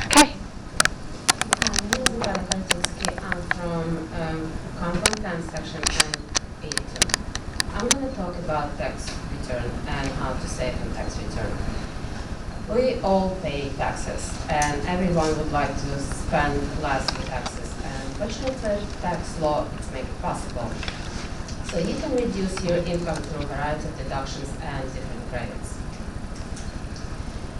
Okay. I'm from Compound Time section and 82. I'm going to talk about tax return and how to save on tax return. We all pay taxes, and everyone would like to spend less on taxes. And fortunately, tax law is making it possible. So you can reduce your income through a variety of deductions and different credits.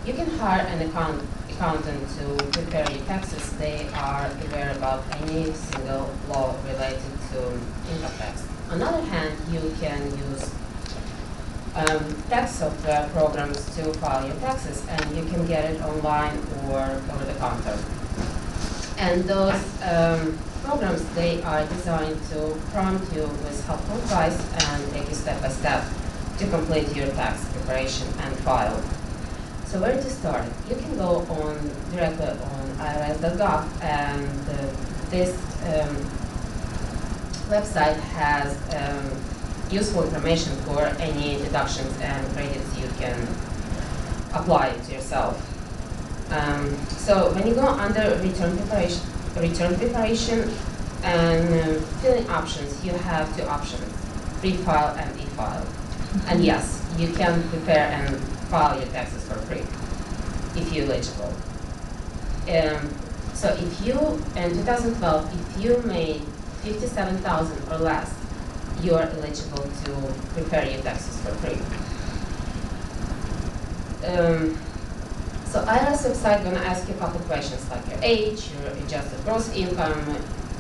You can hire an accountant to prepare your taxes. They are aware about any single law related to income tax. On the other hand, you can use tax software programs to file your taxes, and you can get it online or over the counter. And those programs, they are designed to prompt you with helpful advice and take you step by step to complete your tax preparation and file. So where to start? You can go directly on irs.gov, and this website has useful information for any deductions and credits you can apply to yourself. So when you go under return preparation and filling options, you have two options: pre-file and e-file. And yes, you can prepare and file your taxes for free if you're eligible. So if you, in 2012, if you made $57,000 or less, you are eligible to prepare your taxes for free. So IRS website gonna ask you a couple questions like your age, your adjusted gross income,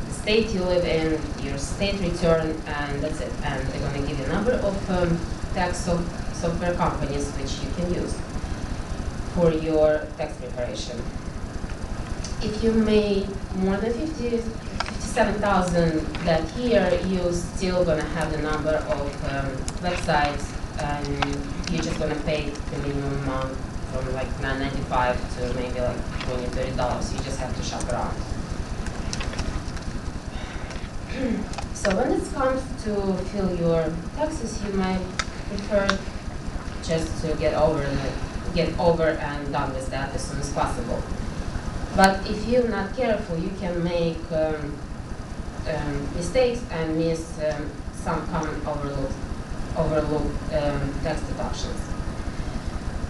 the state you live in, your state return, and that's it. And they're gonna give you a number of tax software companies which you can use for your tax preparation. If you made more than $57,000 that year, you're still gonna have the number of websites, and you're just gonna pay the minimum amount from like $9.95 to maybe like $20, $30. You just have to shop around. So when it comes to fill your taxes, you might prefer just to get over and done with that as soon as possible. But if you're not careful, you can make mistakes and miss some common overlooked tax deductions.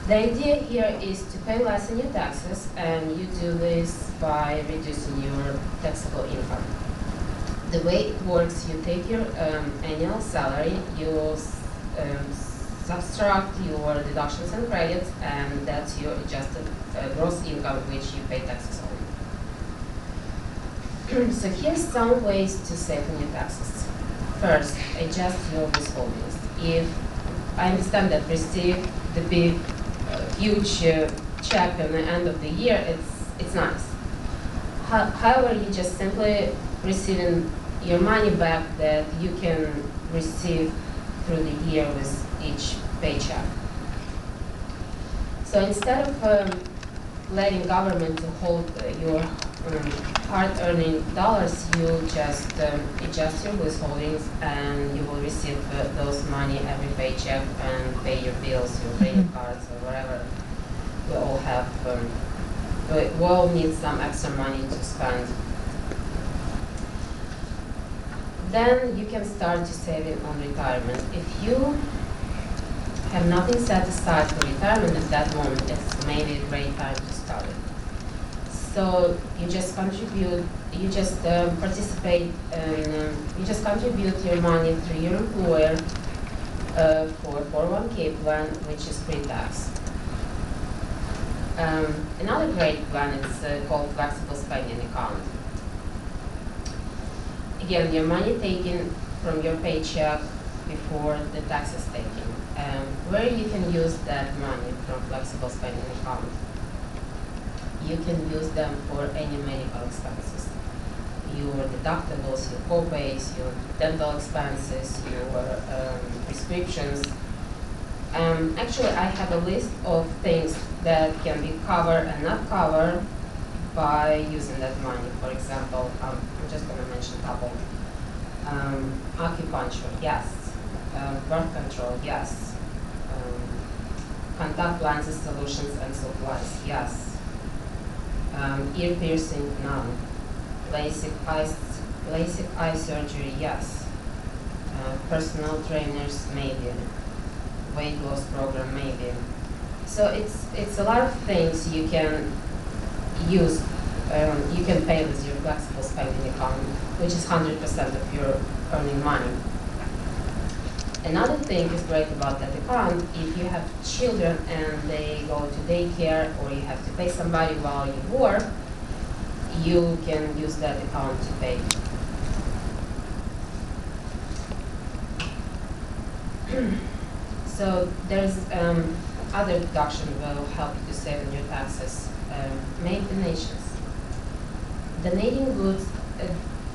The idea here is to pay less in your taxes, and you do this by reducing your taxable income. The way it works, you take your annual salary, you subtract your deductions and credits, and that's your adjusted gross income which you pay taxes on. So here's some ways to save on your taxes. First, adjust your withholdings. If I understand that receive the big, huge check at the end of the year, it's nice. However, you just simply receiving your money back that you can receive through the year with each paycheck. So instead of letting government to hold your hard-earning dollars, you just adjust your withholdings, and you will receive those money every paycheck and pay your bills, your credit cards, or whatever. We all have, we all need some extra money to spend. Then you can start to save it on retirement. If you have nothing set aside for retirement at that moment, it's maybe a great time to start it. So you just contribute, you just participate, and you just contribute your money through your employer for 401k plan, which is pre-tax. Another great plan is called flexible spending account. Again, your money taken from your paycheck before the tax is taken. Where you can use that money from flexible spending account? You can use them for any medical expenses. Your deductibles, your co-pays, your dental expenses, your prescriptions. Actually, I have a list of things that can be covered and not covered by using that money. For example, I'm just going to mention a couple. Acupuncture, yes. Birth control, yes. Contact lenses, solutions, and supplies, yes. Ear piercing, none. LASIK eye surgery, yes. Personal trainers, maybe. Weight loss program, maybe. So it's a lot of things you can use. You can pay with your flexible spending account, which is 100% of your earning money. Another thing is great about that account, if you have children and they go to daycare or you have to pay somebody while you work, you can use that account to pay. So there's other deduction will help you to save on your taxes. Make donations. Donating goods,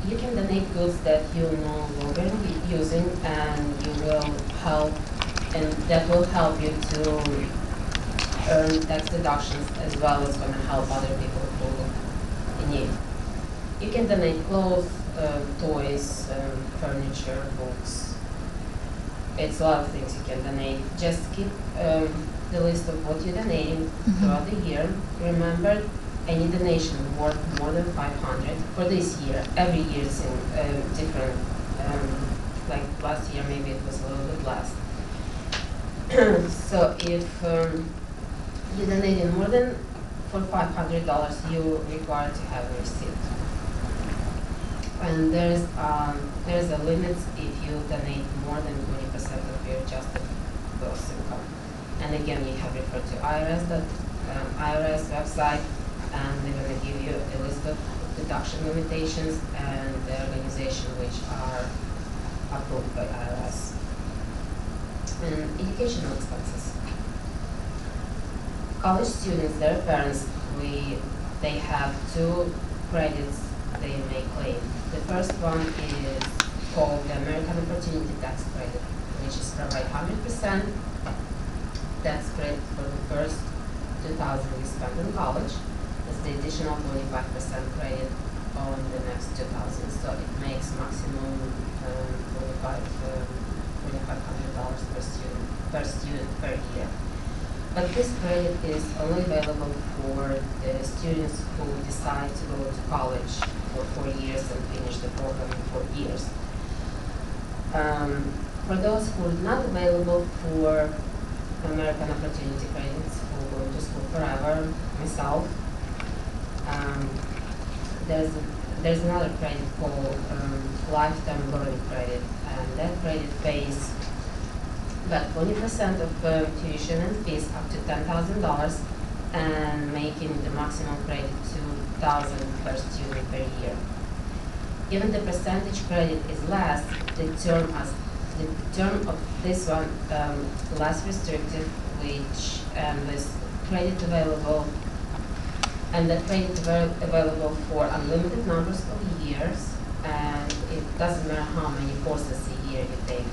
you can donate goods that you no longer be using, and you will help, and that will help you to earn tax deductions, as well as going to help other people who in need. You can donate clothes, toys, furniture, books. It's a lot of things you can donate. Just keep the list of what you're donating throughout the year. Remember, any donation worth more than 500 for this year. Every year is different. Like last year, maybe it was a little bit less. So if you donated more than for $500, you're required to have a receipt. And there's a limit if you donate more than 20% of your adjusted gross income. And again, you have referred to IRS website, and they're going to give you a list of deduction limitations and the organization which are approved by IRS. And educational expenses. College students, their parents, they have 2 credits they may claim. The first one is called the American Opportunity Tax Credit, which is provide 100% tax credit for the first $2,000 you spend in college. It's the additional 25% credit on the next $2,000. So it makes maximum $2,500 per student per year. But this credit is only available for the students who decide to go to college for 4 years and finish the program in 4 years. For those who are not available for American Opportunity Credits, who go to school forever, myself, there's another credit called Lifetime Learning Credit, and that credit pays about 20% of tuition and fees up to $10,000, and making the maximum credit $2,000 per student per year. Given the percentage credit is less, the term of this one less restrictive, which with credit available, and that credit available for unlimited numbers of years, and it doesn't matter how many courses a year you take.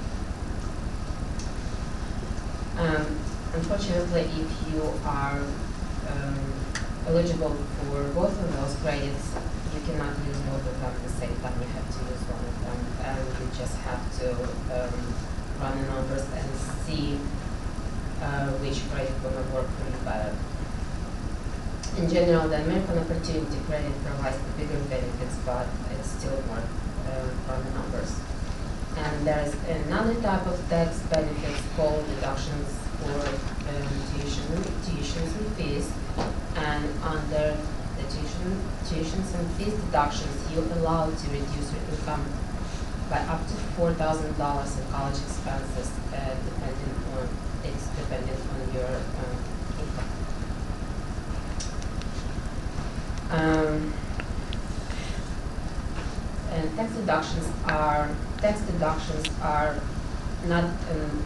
Unfortunately, if you are eligible for both of those credits, you cannot use both of them at the same time. You have to use one of them, and you just have to run the numbers and see which credit is going to work for you better. In general, the American Opportunity Credit provides the bigger benefits, but it's still worth run the numbers. And there's another type of tax benefits called deductions for tuitions and fees. And under the tuitions and fees deductions, you're allowed to reduce your income by up to $4,000 in college expenses, depending on your income. And tax deductions are not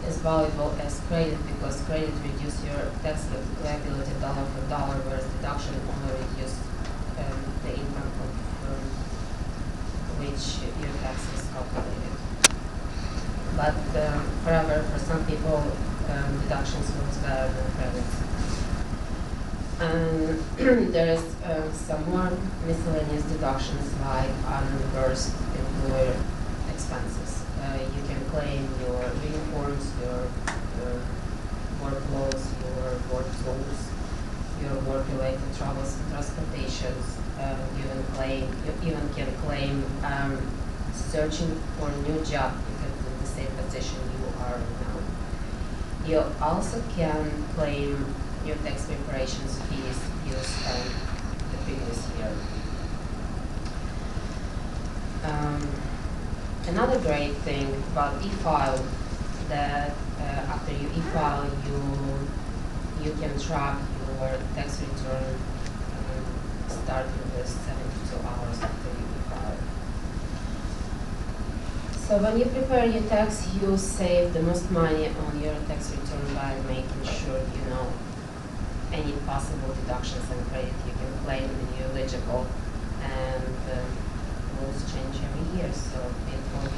as valuable as credit, because credit reduces your tax liability dollar for dollar, whereas deduction only reduces the income of which your tax is calculated. But however, for some people, deductions works better than credit. And there is some more miscellaneous deductions like unreimbursed employer expenses. You can claim your uniforms, your work clothes, your work tools, your work-related travels and transportations. You even can claim searching for a new job if it's in the same position you are now. You also can claim your tax preparations fees you spent the previous year. Another great thing about e-file that after you e-file, you can track your tax return starting with 72 hours after you e-file. So when you prepare your tax, you save the most money on your tax return by making sure you know any possible deductions and credit you can claim when you're eligible, and rules change every year, so it will